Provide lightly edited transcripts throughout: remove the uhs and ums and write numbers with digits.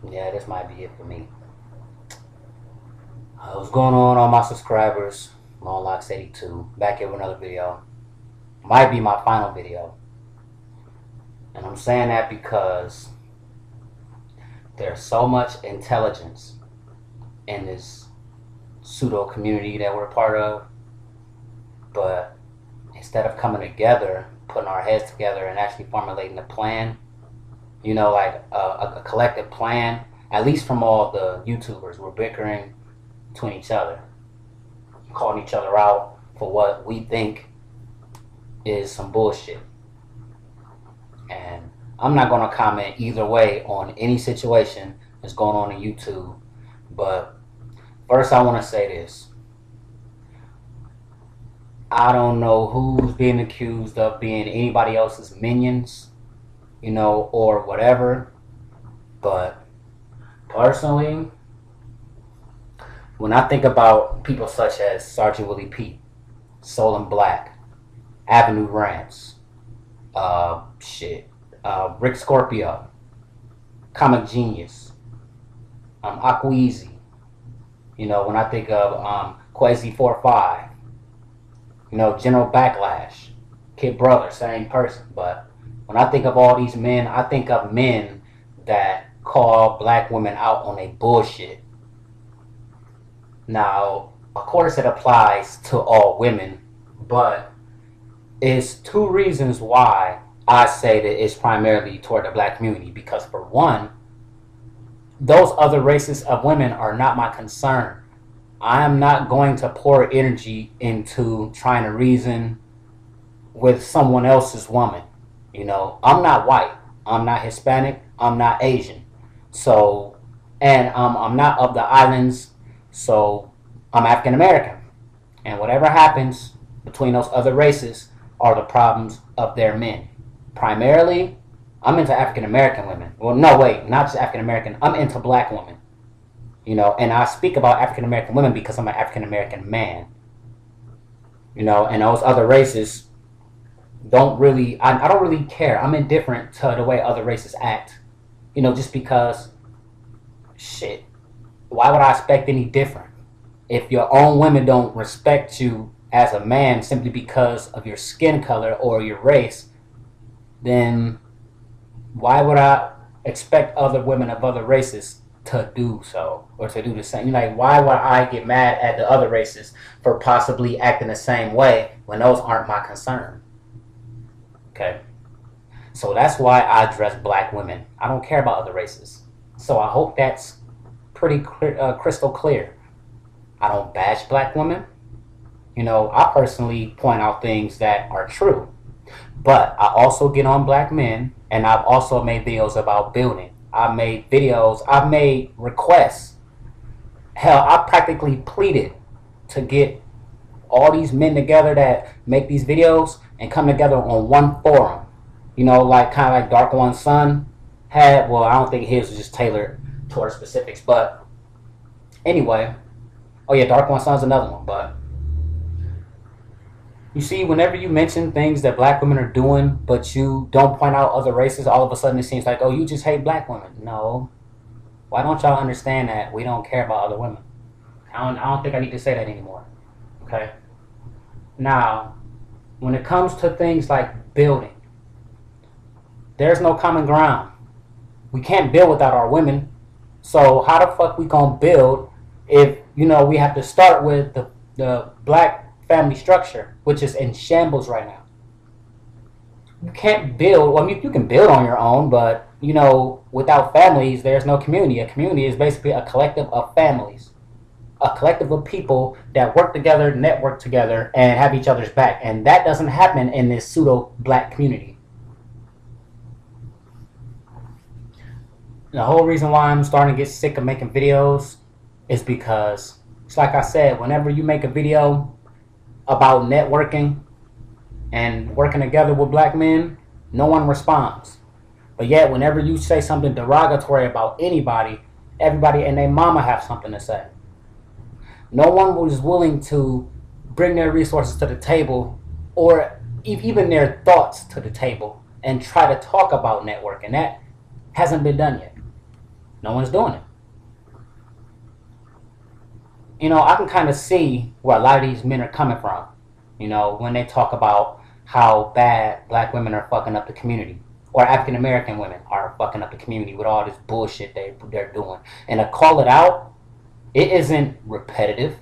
Yeah, this might be it for me. What's going on, all my subscribers? Locks82 back here with another video. Might be my final video. And I'm saying that because there's so much intelligence in this pseudo community that we're a part of. But instead of coming together, putting our heads together and actually formulating a plan, like a collective plan, at least from all the YouTubers, we're bickering between each other, calling each other out for what we think is some bullshit. And I'm not going to comment either way on any situation that's going on in YouTube. But first, I want to say this. I don't know who's being accused of being anybody else's minions, or whatever. But personally, when I think about people such as Sergeant Willie Pete, Soul and Black, Avenue Rants, Rick Scorpio, Comic Genius, Aqueezy, when I think of Quasi 45, General Backlash, Kid Brother, same person. But when I think of all these men, I think of men that call black women out on a bullshit. Now, of course it applies to all women, but it's two reasons why I say that it's primarily toward the black community. Because for one, those other races of women are not my concern. I am not going to pour energy into trying to reason with someone else's woman. I'm not white. I'm not Hispanic. I'm not Asian. So, and I'm not of the islands. So, I'm African American. And whatever happens between those other races are the problems of their men. Primarily, I'm into African American women. Well, no, wait, not just African American. I'm into black women. And I speak about African American women because I'm an African American man. And those other races don't really, I don't really care. I'm indifferent to the way other races act. Just because, shit, why would I expect any different? If your own women don't respect you as a man simply because of your skin color or your race, then why would I expect other women of other races to do so or to do the same? Why would I get mad at the other races for possibly acting the same way when those aren't my concern? Okay. So that's why I address black women. I don't care about other races. So I hope that's pretty crystal clear. I don't bash black women. I personally point out things that are true. But I also get on black men, and I've also made videos about building. I've made videos, I've made requests. Hell, I practically pleaded to get all these men together that make these videos and come together on one forum. Kind of like Dark One's son had. Well, I don't think his was just tailored towards specifics. But anyway, oh yeah, Dark One's son's another one. But you see, whenever you mention things that black women are doing, but you don't point out other races, all of a sudden it seems like, oh, you just hate black women. No. Why don't y'all understand that we don't care about other women? I don't think I need to say that anymore. Okay? Now, when it comes to things like building, there's no common ground. We can't build without our women. So how the fuck we gonna build if, we have to start with the black family structure, which is in shambles right now? You can't build. Well, I mean, you can build on your own, but without families, there's no community. A community is basically a collective of families, a collective of people that work together, network together, and have each other's back. And that doesn't happen in this pseudo black community. The whole reason why I'm starting to get sick of making videos is because, it's like I said, whenever you make a video about networking and working together with black men, no one responds. But yet, whenever you say something derogatory about anybody, everybody and their mama have something to say. No one was willing to bring their resources to the table, or even their thoughts to the table, and try to talk about networking. That hasn't been done yet. No one's doing it. You know, I can kind of see where a lot of these men are coming from. You know, when they talk about how bad black women are fucking up the community, or African American women are fucking up the community with all this bullshit they're doing, and to call it out, it isn't repetitive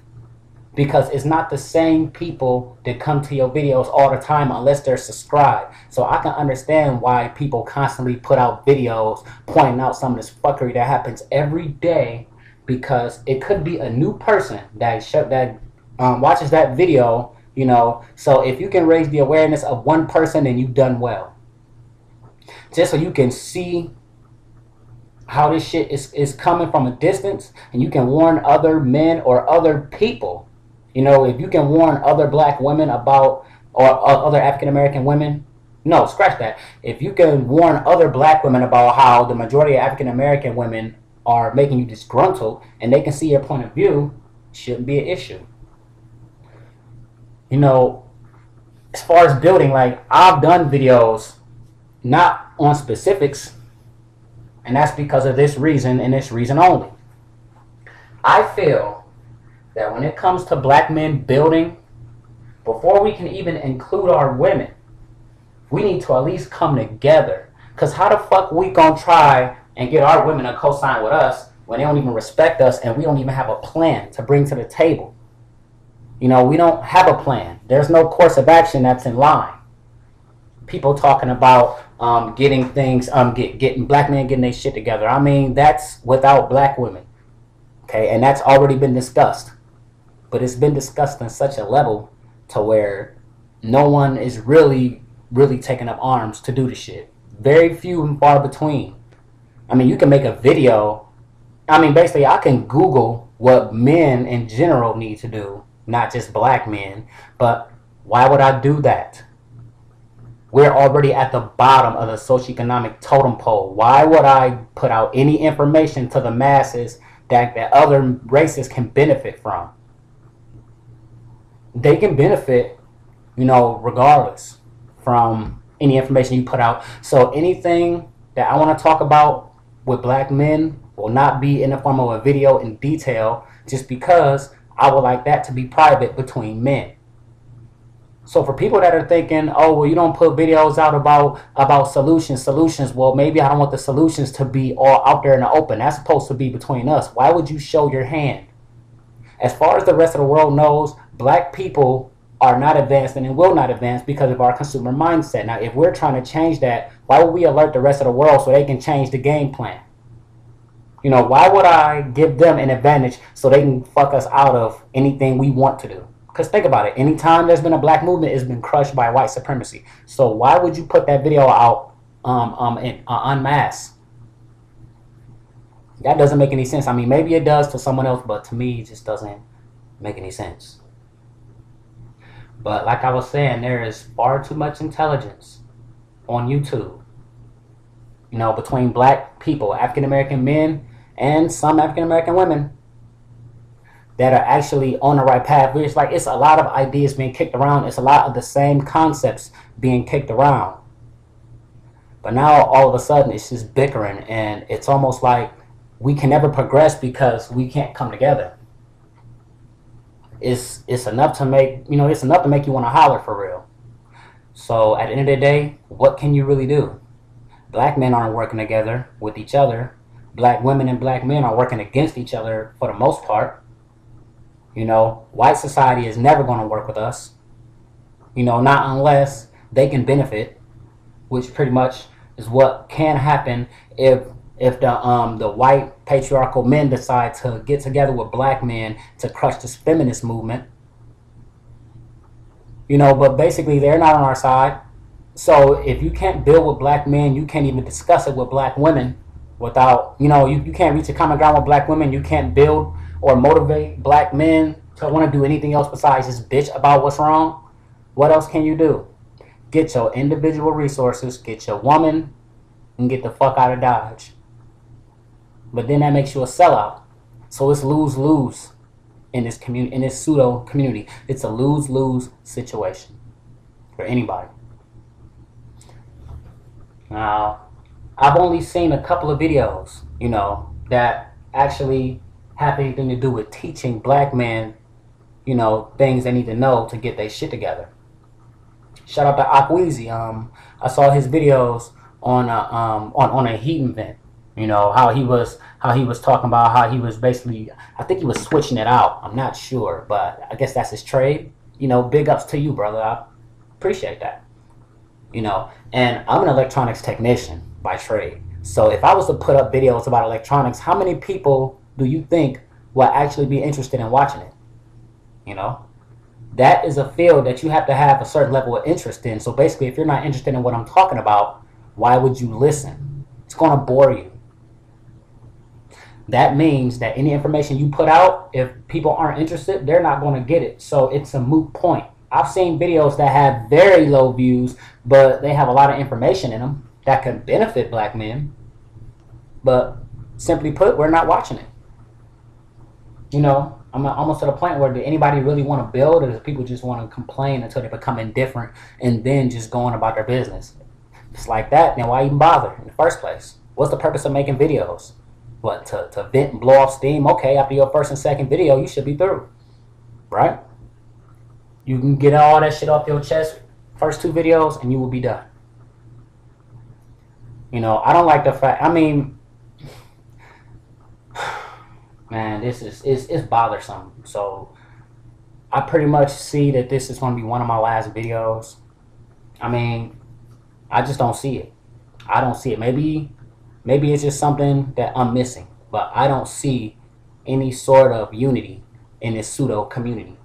because it's not the same people that come to your videos all the time unless they're subscribed. So I can understand why people constantly put out videos pointing out some of this fuckery that happens every day, because it could be a new person that watches that video, you know. So if you can raise the awareness of one person, then you've done well. Just so you can see how this shit is coming from a distance, and you can warn other men or other people. You know, if you can warn other black women about, or other African American women, no, scratch that. If you can warn other black women about how the majority of African American women are making you disgruntled, and they can see your point of view, shouldn't be an issue. You know, as far as building, like, I've done videos not on specifics, and that's because of this reason and this reason only. I feel that when it comes to black men building, before we can even include our women, we need to at least come together. Because how the fuck we gonna try and get our women to co-sign with us when they don't even respect us and we don't even have a plan to bring to the table? You know, we don't have a plan. There's no course of action that's in line. People talking about getting things, getting black men getting their shit together. I mean, that's without black women. Okay, and that's already been discussed. But it's been discussed on such a level to where no one is really taking up arms to do the shit. Very few and far between. I mean, you can make a video. I mean, basically, I can Google what men in general need to do, not just black men. But why would I do that? We're already at the bottom of the socioeconomic totem pole. Why would I put out any information to the masses that other races can benefit from? They can benefit, you know, regardless from any information you put out. So anything that I want to talk about with black men will not be in the form of a video in detail, just because I would like that to be private between men. So for people that are thinking, oh, well, you don't put videos out about solutions, well, maybe I don't want the solutions to be all out there in the open. That's supposed to be between us. Why would you show your hand? As far as the rest of the world knows, black people are not advancing and will not advance because of our consumer mindset. Now, if we're trying to change that, why would we alert the rest of the world so they can change the game plan? You know, why would I give them an advantage so they can fuck us out of anything we want to do? Because think about it. Anytime there's been a black movement, it's been crushed by white supremacy. So why would you put that video out en masse? That doesn't make any sense. I mean, maybe it does to someone else, but to me, it just doesn't make any sense. But like I was saying, there is far too much intelligence on YouTube, you know, between black people, African American men, and some African American women that are actually on the right path. It's like, it's a lot of ideas being kicked around. It's a lot of the same concepts being kicked around. But now all of a sudden it's just bickering, and it's almost like we can never progress because we can't come together. It's enough to make, you know, it's enough to make you want to holler for real. So at the end of the day, what can you really do? Black men aren't working together with each other. Black women and black men are working against each other for the most part. You know, white society is never going to work with us. You know, not unless they can benefit, which pretty much is what can happen if the white patriarchal men decide to get together with black men to crush this feminist movement. You know, but basically they're not on our side. So if you can't build with black men, you can't even discuss it with black women without, you know, you can't reach a common ground with black women. You can't build or motivate black men to want to do anything else besides just bitch about what's wrong. What else can you do? Get your individual resources, get your woman, and get the fuck out of Dodge. But then that makes you a sellout. So it's lose-lose in this community, in this pseudo community. It's a lose-lose situation for anybody. Now, I've only seen a couple of videos, you know, that actually have anything to do with teaching black men, you know, things they need to know to get their shit together. Shout out to Akweezy. I saw his videos on a heating vent. You know how he was talking about how he was basically, I think he was switching it out. I'm not sure, but I guess that's his trade. You know, big ups to you, brother. I appreciate that. You know, and I'm an electronics technician by trade. So if I was to put up videos about electronics, how many people do you think will actually be interested in watching it? You know, that is a field that you have to have a certain level of interest in. So basically, if you're not interested in what I'm talking about, why would you listen? It's going to bore you. That means that any information you put out, if people aren't interested, they're not going to get it. So it's a moot point. I've seen videos that have very low views, but they have a lot of information in them that could benefit black men. But simply put, we're not watching it. You know, I'm almost to the point where, do anybody really want to build, or do people just want to complain until they become indifferent and then just go on about their business? If it's like that, then why even bother in the first place? What's the purpose of making videos? What, to vent and blow off steam? Okay, after your first and second video, you should be through, right? You can get all that shit off your chest, first two videos, and you will be done. You know, I don't like the fact, I mean, man, this is, it's bothersome. So I pretty much see that this is going to be one of my last videos. I mean, I just don't see it. I don't see it. Maybe it's just something that I'm missing, but I don't see any sort of unity in this pseudo community.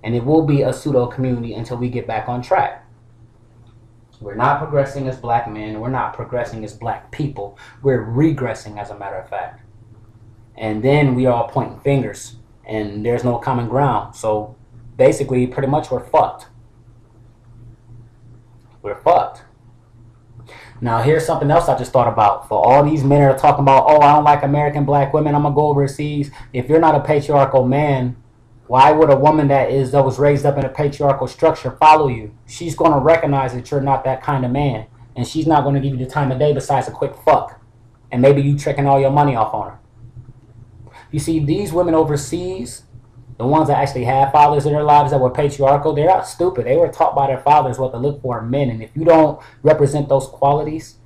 And it will be a pseudo community until we get back on track. We're not progressing as black men. We're not progressing as black people. We're regressing, as a matter of fact. And then we are all pointing fingers, and there's no common ground. So basically, pretty much, we're fucked. We're fucked. Now, here's something else I just thought about. For all these men that are talking about, oh, I don't like American black women, I'm going to go overseas. If you're not a patriarchal man, why would a woman that was raised up in a patriarchal structure follow you? She's going to recognize that you're not that kind of man. And she's not going to give you the time of day besides a quick fuck. And maybe you tricking all your money off on her. You see, these women overseas, the ones that actually have fathers in their lives that were patriarchal, they're not stupid. They were taught by their fathers what to look for in men. And if you don't represent those qualities,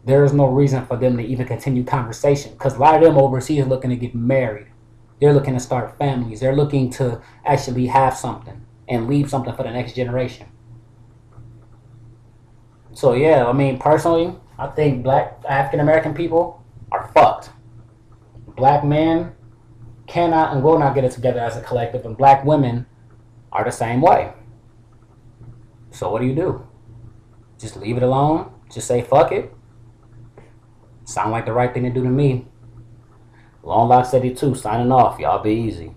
there is no reason for them to even continue conversation. Because a lot of them overseas are looking to get married. They're looking to start families. They're looking to actually have something and leave something for the next generation. So yeah, I mean, personally, I think black African-American people are fucked. Black men cannot and will not get it together as a collective, and black women are the same way. So what do? Just leave it alone? Just say fuck it? Sound like the right thing to do to me. Long Lock 72 signing off. Y'all be easy.